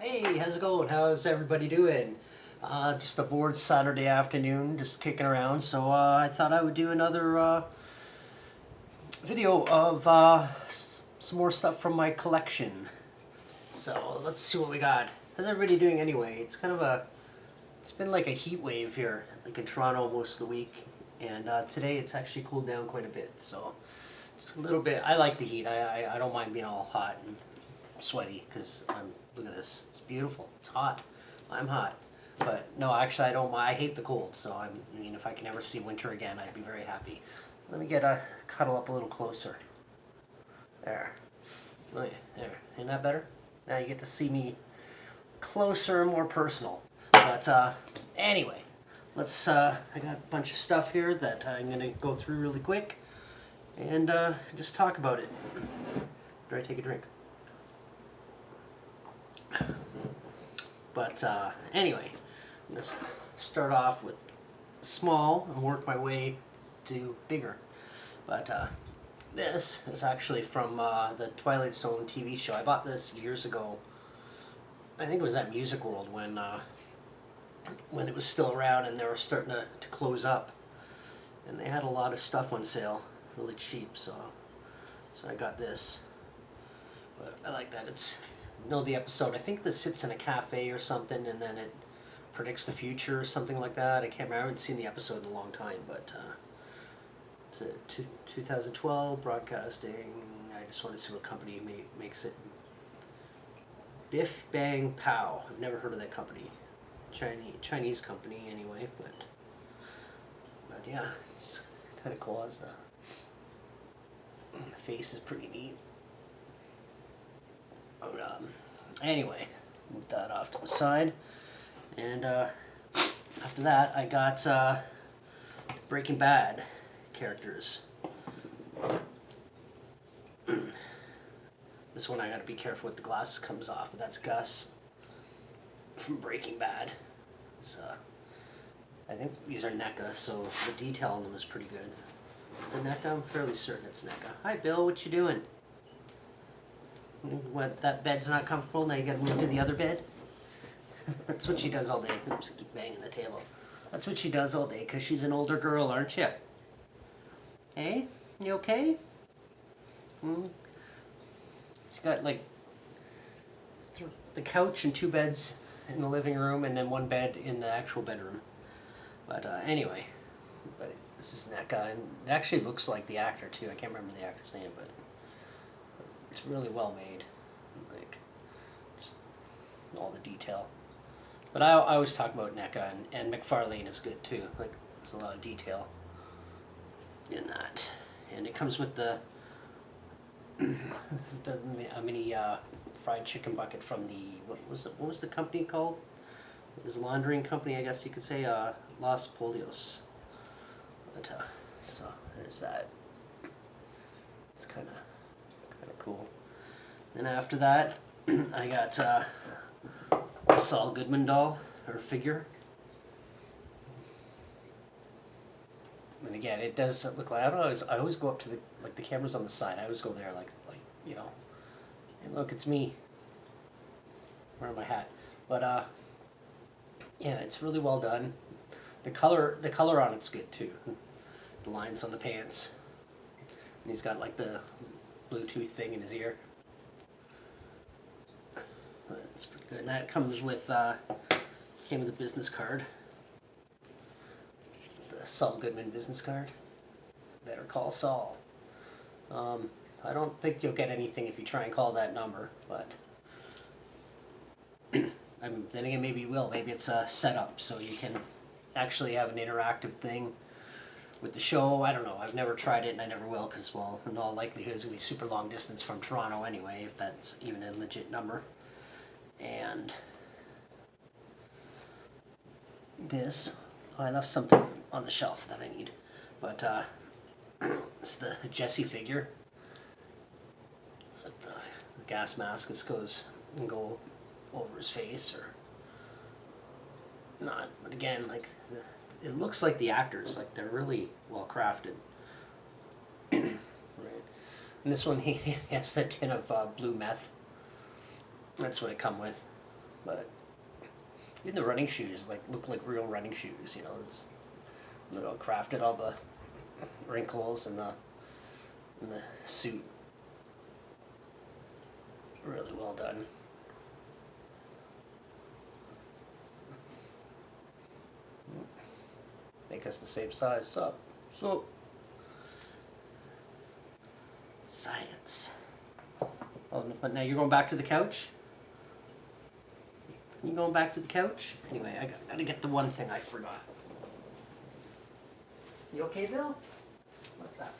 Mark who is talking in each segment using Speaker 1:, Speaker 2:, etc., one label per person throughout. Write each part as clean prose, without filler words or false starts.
Speaker 1: Hey, how's it going? How's everybody doing? Just a bored Saturday afternoon, just kicking around. So I thought I would do another video of some more stuff from my collection. So let's see what we got. How's everybody doing anyway? It's been like a heat wave here, like in Toronto most of the week, and today it's actually cooled down quite a bit. So it's a little bit. I like the heat. I don't mind being all hot and sweaty because look at this. It's beautiful. It's hot. I'm hot. But no, actually I don't mind. I hate the cold. So I mean, if I can ever see winter again, I'd be very happy. Let me get a cuddle up a little closer. There. Oh, yeah, there. Isn't that better? Now you get to see me closer and more personal. But anyway, let's. I got a bunch of stuff here that I'm gonna go through really quick and just talk about it. Do I take a drink? But anyway, I'm going to start off with small and work my way to bigger. But this is actually from the Twilight Zone TV show. I bought this years ago. I think it was at Music World when it was still around and they were starting to close up. And they had a lot of stuff on sale, really cheap. So I got this. But I like that. It's the episode. I think this sits in a cafe or something, and then it predicts the future or something like that. I can't remember. I haven't seen the episode in a long time, but it's a 2012 broadcasting. I just want to see what company makes it. Biff Bang Pow. I've never heard of that company. Chinese company anyway, but yeah, it's kind of cool. As the face is pretty neat. Anyway, move that off to the side, and after that I got Breaking Bad characters. This one I gotta be careful with the glasses comes off, but that's Gus from Breaking Bad. So, I think these are NECA, so the detail on them is pretty good. Is it NECA? I'm fairly certain it's NECA. Hi Bill, what you doing? What, that bed's not comfortable, now you gotta move to the other bed? That's what she does all day. Oops, I keep banging the table. That's what she does all day, because she's an older girl, aren't you? Hey? You okay? She's got like the couch and two beds in the living room, and then one bed in the actual bedroom. But anyway, this is NECA, and it actually looks like the actor too. I can't remember the actor's name, but it's really well made, like just all the detail. But I always talk about NECA, and McFarlane is good too. Like there's a lot of detail in that, and it comes with the a mini fried chicken bucket from the what was the company called? His laundering company, I guess you could say, Los Polios. But so there's that. It's kind of cool. Then after that, I got a Saul Goodman doll, or figure. And again, it does look like, I always go up to the cameras on the side. I always go there like you know, and look, it's me wearing my hat. But yeah, it's really well done. The color on it's good too. The lines on the pants. And he's got like the Bluetooth thing in his ear. But it's pretty good. And that comes with came with a business card. The Saul Goodman business card. Better call Saul. I don't think you'll get anything if you try and call that number, but then again, maybe you will. Maybe it's a setup so you can actually have an interactive thing with the show. I don't know. I've never tried it, and I never will, because, well, in all likelihood, it's going to be super long distance from Toronto anyway, if that's even a legit number. And this, I left something on the shelf that I need, but it's the Jesse figure. With the gas mask. This can go over his face or not. But again, like it looks like the actors, like they're really well crafted. Right. And this one, he has that tin of blue meth. That's what it come with. But even the running shoes like look like real running shoes. It's crafted, all the wrinkles and the suit. Really well done. Make us the same size. So science. Oh, but now you're going back to the couch? You going back to the couch? Anyway, I gotta get the one thing I forgot. You okay, Bill? What's up?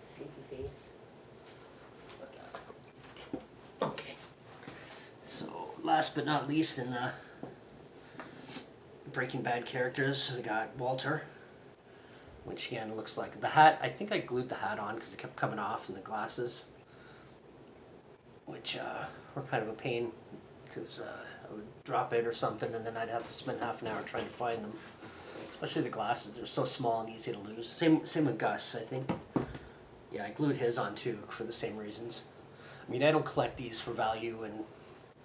Speaker 1: Sleepy face. Okay. So, last but not least, in the Breaking Bad characters, we got Walter, which again looks like the hat. I think I glued the hat on because it kept coming off, and the glasses, which were kind of a pain because I would drop it or something, and then I'd have to spend half an hour trying to find them. Especially the glasses; they're so small and easy to lose. Same with Gus, I think. Yeah, I glued his on too for the same reasons. I mean, I don't collect these for value and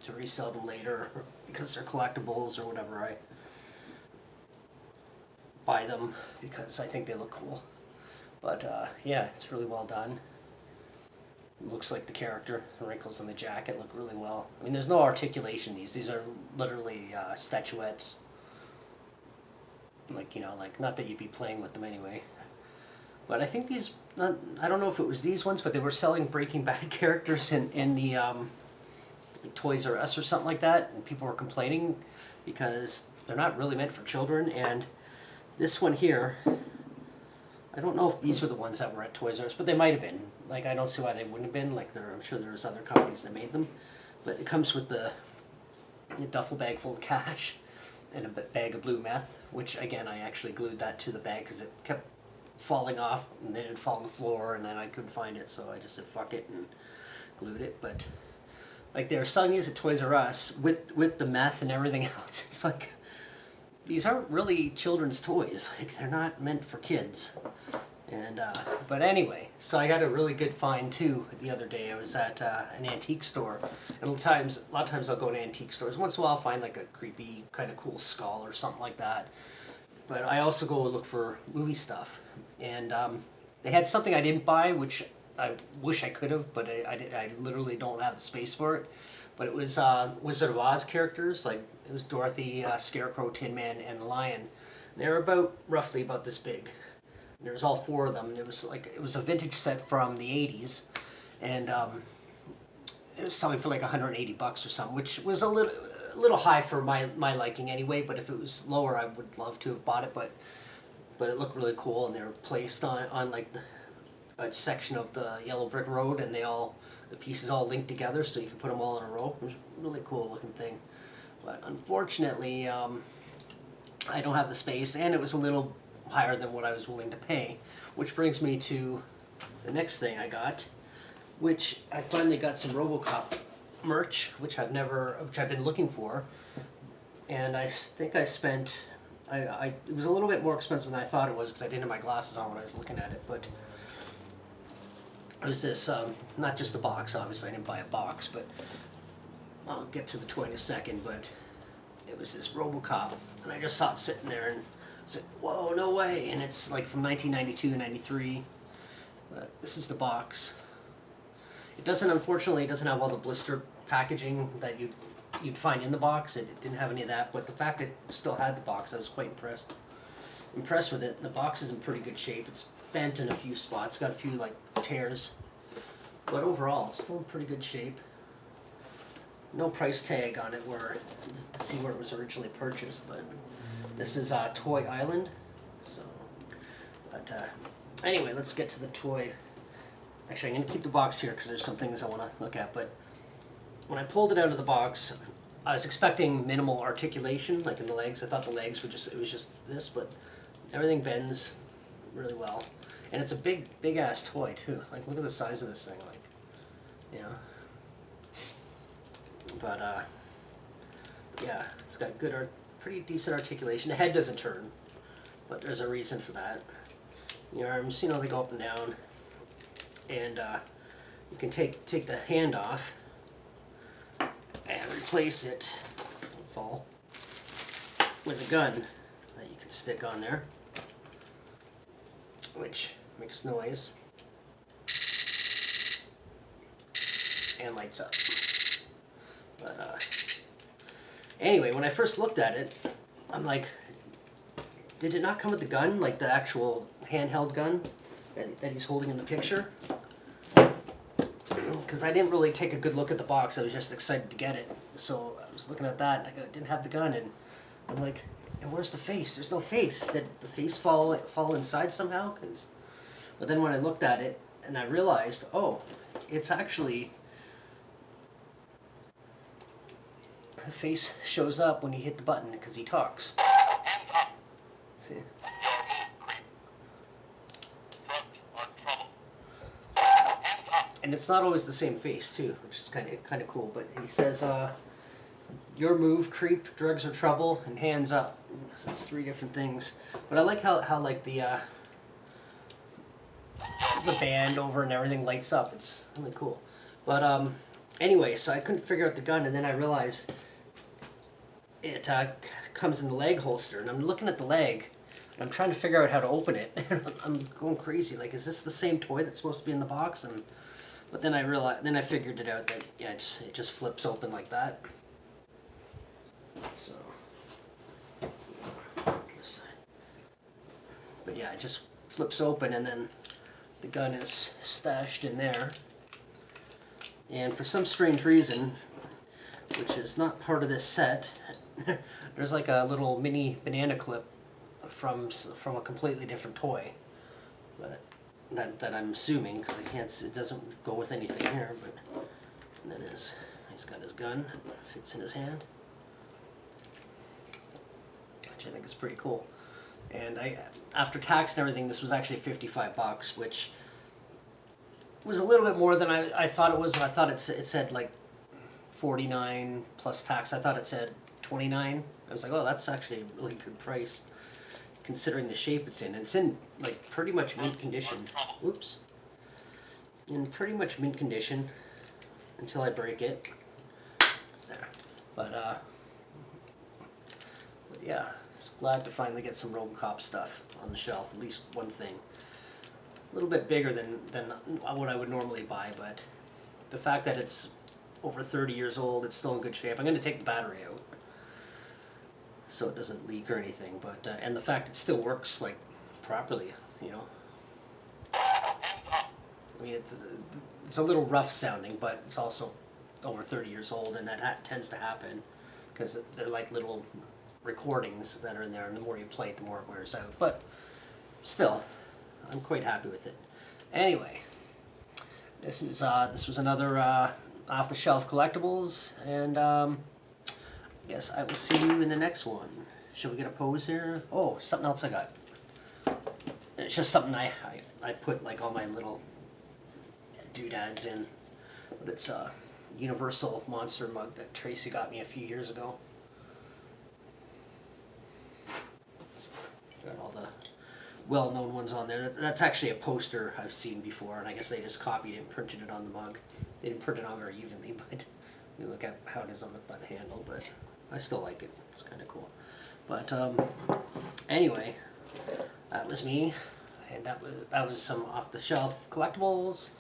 Speaker 1: to resell them later because they're collectibles or whatever. I buy them because I think they look cool. But yeah, it's really well done. It looks like the character. The wrinkles on the jacket look really well. I mean, there's no articulation. These are literally statuettes. Like, like not that you'd be playing with them anyway. But I think these, I don't know if it was these ones, but they were selling Breaking Bad characters in the Toys R Us or something like that, and people were complaining because they're not really meant for children. And this one here, I don't know if these were the ones that were at Toys R Us, but they might have been. Like, I don't see why they wouldn't have been. Like, I'm sure there's other companies that made them. But it comes with the duffel bag full of cash and a bag of blue meth, which, again, I actually glued that to the bag because it kept falling off, and then it'd fall on the floor, and then I couldn't find it, so I just said fuck it and glued it. But like, they were selling these at Toys R Us with the meth and everything else. It's like, these aren't really children's toys. Like, they're not meant for kids. And but anyway, so I got a really good find too the other day. I was at an antique store, and a lot of times I'll go to antique stores. Once in a while I'll find like a creepy kind of cool skull or something like that. But I also go look for movie stuff, and they had something I didn't buy, which I wish I could have, but I literally don't have the space for it. But it was Wizard of Oz characters, like it was Dorothy, Scarecrow, Tin Man, and the Lion. They were roughly about this big. And there was all four of them. It was a vintage set from the 80s, and it was selling for like $180 or something, which was a little high for my liking anyway. But if it was lower, I would love to have bought it. But it looked really cool, and they were placed on like a section of the yellow brick road, and the pieces all linked together, so you could put them all in a row. It was a really cool looking thing. But unfortunately, I don't have the space, and it was a little higher than what I was willing to pay, which brings me to the next thing I got, which I finally got some RoboCop merch, which I've been looking for, and I think I spent, it was a little bit more expensive than I thought it was because I didn't have my glasses on when I was looking at it, but it was this, not just the box, obviously I didn't buy a box, but I'll get to the toy in a second, but it was this RoboCop, and I just saw it sitting there, and I said, whoa, no way, and it's like from 1992, 93, but this is the box. Unfortunately, it doesn't have all the blister packaging that you'd find in the box. It didn't have any of that, but the fact it still had the box, I was quite impressed with it. The box is in pretty good shape. It's bent in a few spots, got a few like tears, but overall it's still in pretty good shape. No price tag on it to see where it was originally purchased, but this is Toy Island. So, but anyway, let's get to the toy. Actually, I'm going to keep the box here because there's some things I want to look at, but when I pulled it out of the box, I was expecting minimal articulation, like in the legs. I thought the legs it was just this, but everything bends really well. And it's a big ass toy too. Like, look at the size of this thing, like, you know. But yeah, it's got pretty decent articulation. The head doesn't turn, but there's a reason for that. The arms, you know, they go up and down, and you can take the hand off and replace it. Fall with a gun that you can stick on there, which makes noise and lights up. But anyway, when I first looked at it, I'm like, did it not come with the gun, like the actual handheld gun that he's holding in the picture? Because I didn't really take a good look at the box. I was just excited to get it. So I was looking at that, and I didn't have the gun, and I'm like, and where's the face? There's no face. Did the face fall inside somehow? But then when I looked at it, and I realized, oh, it's actually, the face shows up when you hit the button because he talks. See? And it's not always the same face too, which is kind of cool. But he says, "Your move, creep, drugs or trouble, and hands up." So it's 3 different things. But I like how like the band over and everything lights up. It's really cool. But anyway, so I couldn't figure out the gun, and then I realized it comes in the leg holster, and I'm looking at the leg, and I'm trying to figure out how to open it. I'm going crazy. Like, is this the same toy that's supposed to be in the box? But then I figured it out that yeah, it just flips open like that. So, but yeah, it just flips open, and then the gun is stashed in there. And for some strange reason, which is not part of this set, there's like a little mini banana clip from a completely different toy, but that I'm assuming, because I can't, it doesn't go with anything here. But and then he's got his gun, fits in his hand, which I think is pretty cool. And after tax and everything, this was actually $55, which was a little bit more than I thought it was. I thought it said like 49 plus tax. I thought it said 29. I was like, oh, that's actually a really good price considering the shape it's in. It's in like pretty much mint condition. Oops. In pretty much mint condition until I break it. There. But yeah, just glad to finally get some Robocop stuff on the shelf. At least one thing. It's a little bit bigger than what I would normally buy, but the fact that it's over 30 years old, it's still in good shape. I'm going to take the battery out so it doesn't leak or anything, but and the fact it still works like properly, you know. I mean, it's a little rough sounding, but it's also over 30 years old, and that tends to happen because they're like little recordings that are in there, and the more you play it, the more it wears out. But still, I'm quite happy with it. Anyway, this was another off the shelf collectibles, and I guess I will see you in the next one. Should we get a pose here? Oh, something else I got. It's just something I put like all my little doodads in, but it's a Universal Monster mug that Tracy got me a few years ago. Got all the well-known ones on there. That's actually a poster I've seen before, and I guess they just copied it and printed it on the mug. They didn't print it on very evenly, but you look at how it is on by the handle, but I still like it. It's kind of cool. But anyway, that was me, and that was some off-the-shelf collectibles,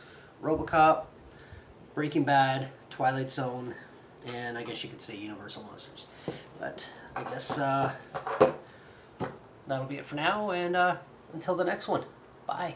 Speaker 1: Robocop, Breaking Bad, Twilight Zone, and I guess you could say Universal Monsters. But I guess that'll be it for now, and until the next one, bye.